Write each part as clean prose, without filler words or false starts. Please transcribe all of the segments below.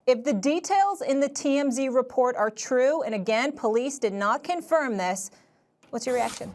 If the details in the TMZ report are true, and again, police did not confirm this, what's your reaction?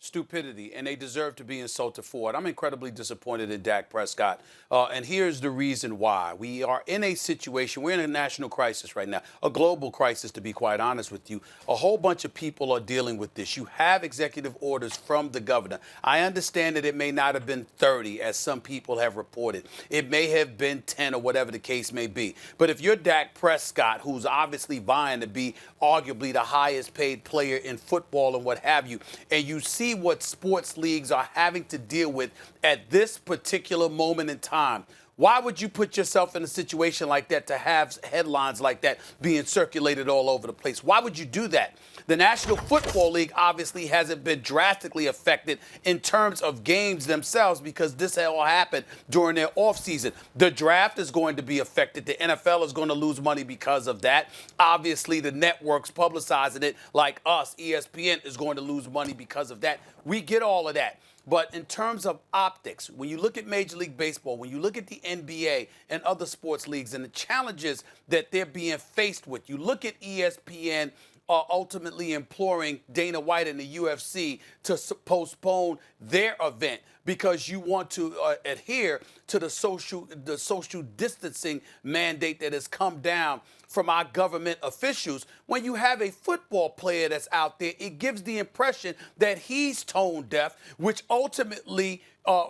Stupidity, and they deserve to be insulted for it. I'm incredibly disappointed in Dak Prescott, and here's the reason why. We are in a situation, we're in a national crisis right now, a global crisis, to be quite honest with you. A whole bunch of people are dealing with this. You have executive orders from the governor. I understand that it may not have been 30, as some people have reported. It may have been 10 or whatever the case may be. But if you're Dak Prescott, who's obviously vying to be arguably the highest paid player in football and what have you, and you see what sports leagues are having to deal with at this particular moment in time, why would you put yourself in a situation like that to have headlines like that being circulated all over the place? Why would you do that? The National Football League obviously hasn't been drastically affected in terms of games themselves because this all happened during their offseason. The draft is going to be affected. The NFL is going to lose money because of that. Obviously, the networks publicizing it like us, ESPN, is going to lose money because of that. We get all of that. But in terms of optics, when you look at Major League Baseball, when you look at the NBA and other sports leagues and the challenges that they're being faced with, you look at ESPN ultimately imploring Dana White and the UFC to postpone their event because you want to adhere to the social distancing mandate that has come down from our government officials. When you have a football player that's out there, it gives the impression that he's tone deaf, which ultimately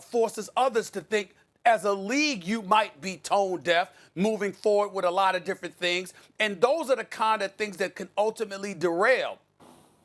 forces others to think, as a league, you might be tone deaf moving forward with a lot of different things. And those are the kind of things that can ultimately derail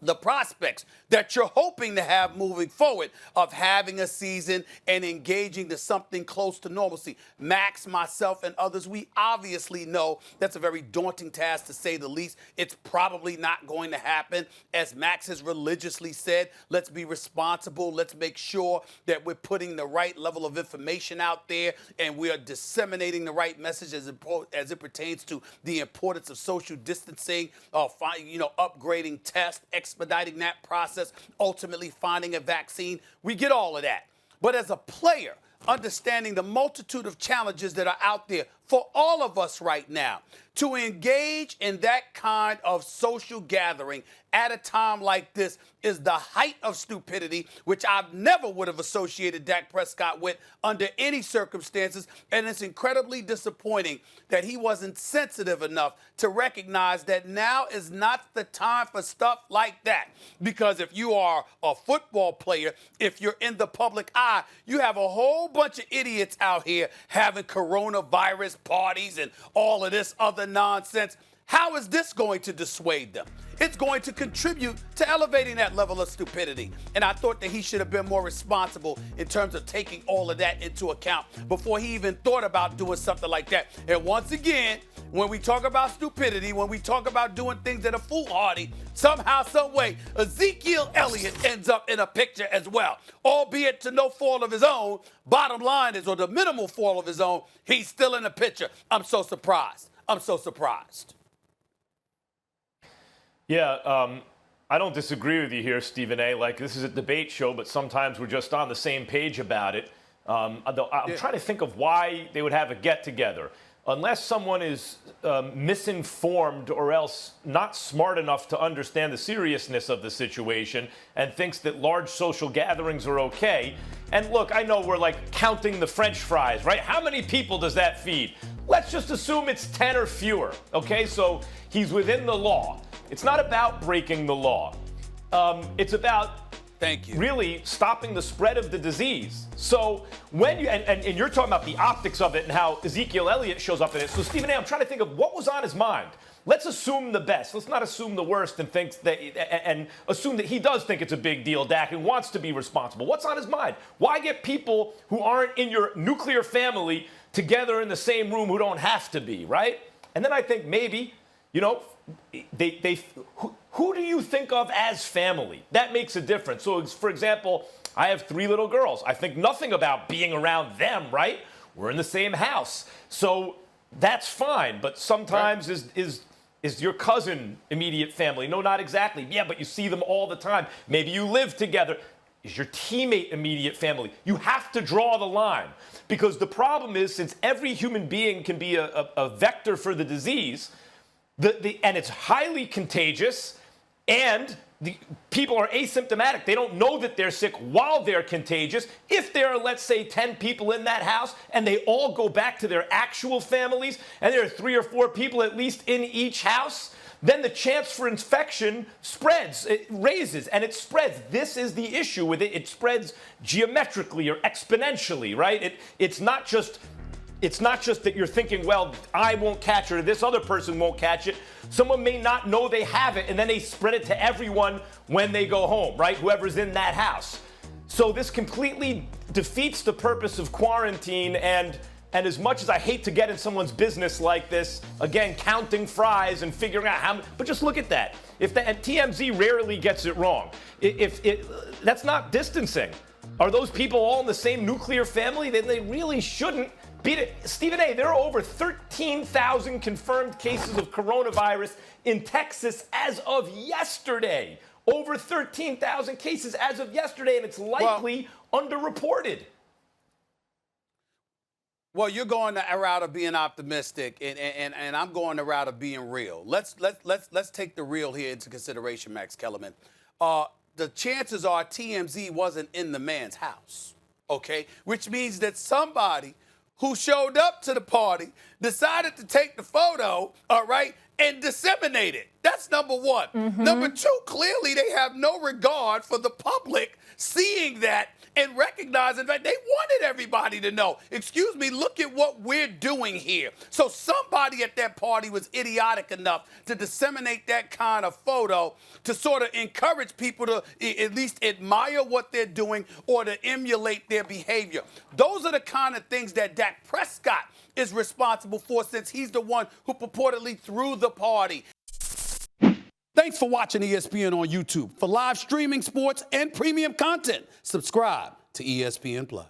the prospects that you're hoping to have moving forward of having a season and engaging to something close to normalcy. Max, myself, and others, we obviously know that's a very daunting task, to say the least. It's probably not going to happen. As Max has religiously said, let's be responsible. Let's make sure that we're putting the right level of information out there and we are disseminating the right message as it pertains to the importance of social distancing, upgrading tests, expediting that process, ultimately finding a vaccine. We get all of that. But as a player, understanding the multitude of challenges that are out there for all of us right now, to engage in that kind of social gathering at a time like this is the height of stupidity, which I never would have associated Dak Prescott with under any circumstances. And it's incredibly disappointing that he wasn't sensitive enough to recognize that now is not the time for stuff like that. Because if you are a football player, if you're in the public eye, you have a whole bunch of idiots out here having coronavirus parties and all of this other nonsense. How is this going to dissuade them? It's going to contribute to elevating that level of stupidity. And I thought that he should have been more responsible in terms of taking all of that into account before he even thought about doing something like that. And once again, when we talk about stupidity, when we talk about doing things that are foolhardy, somehow, some way, Ezekiel Elliott ends up in a picture as well, albeit to no fault of his own. Bottom line is, or the minimal fault of his own, he's still in the picture. I'm so surprised. I'm so surprised. Yeah, I don't disagree with you here, Stephen A. Like, this is a debate show, but sometimes we're just on the same page about it. I'm trying to think of why they would have a get-together. Unless someone is misinformed or else not smart enough to understand the seriousness of the situation and thinks that large social gatherings are okay. And look, I know we're like counting the French fries, right? How many people does that feed? Let's just assume it's 10 or fewer, okay? So he's within the law. It's not about breaking the law. It's about really stopping the spread of the disease. So when you, and you're talking about the optics of it and how Ezekiel Elliott shows up in it. So Stephen A., I'm trying to think of what was on his mind. Let's assume the best. Let's not assume the worst and think that, and assume that he does think it's a big deal, Dak, and wants to be responsible. What's on his mind? Why get people who aren't in your nuclear family together in the same room who don't have to be, right? And then I think maybe, who do you think of as family? That makes a difference. So, for example, I have 3 little girls. I think nothing about being around them, right? We're in the same house. So that's fine. But sometimes is your cousin immediate family? No, not exactly. Yeah, but you see them all the time. Maybe you live together. Is your teammate immediate family? You have to draw the line. Because the problem is, since every human being can be a vector for the disease, and it's highly contagious, and the people are asymptomatic. They don't know that they're sick while they're contagious. If there are, let's say, 10 people in that house, and they all go back to their actual families, and there are 3 or 4 people at least in each house, then the chance for infection spreads, it raises, and it spreads. This is the issue with it. It spreads geometrically or exponentially, right? It's not just that you're thinking, well, I won't catch it or this other person won't catch it. Someone may not know they have it, and then they spread it to everyone when they go home, right? Whoever's in that house. So this completely defeats the purpose of quarantine, and as much as I hate to get in someone's business like this, again, counting fries and figuring out how many, but just look at that. And TMZ rarely gets it wrong. That's not distancing. Are those people all in the same nuclear family? Then they really shouldn't beat it. Stephen A., there are over 13,000 confirmed cases of coronavirus in Texas as of yesterday. Over 13,000 cases as of yesterday, and it's likely underreported. Well, you're going the route of being optimistic, and I'm going the route of being real. Let's take the real here into consideration, Max Kellerman. The chances are TMZ wasn't in the man's house, okay? Which means that somebody who showed up to the party decided to take the photo, all right, and disseminate it. That's number one. Mm-hmm. Number two, clearly they have no regard for the public seeing that and recognizing that they wanted everybody to know. Excuse me, look at what we're doing here. So somebody at that party was idiotic enough to disseminate that kind of photo to sort of encourage people to at least admire what they're doing or to emulate their behavior. Those are the kind of things that Dak Prescott is responsible for, since he's the one who purportedly threw the party. Thanks for watching ESPN on YouTube. For live streaming, sports, and premium content, subscribe to ESPN+.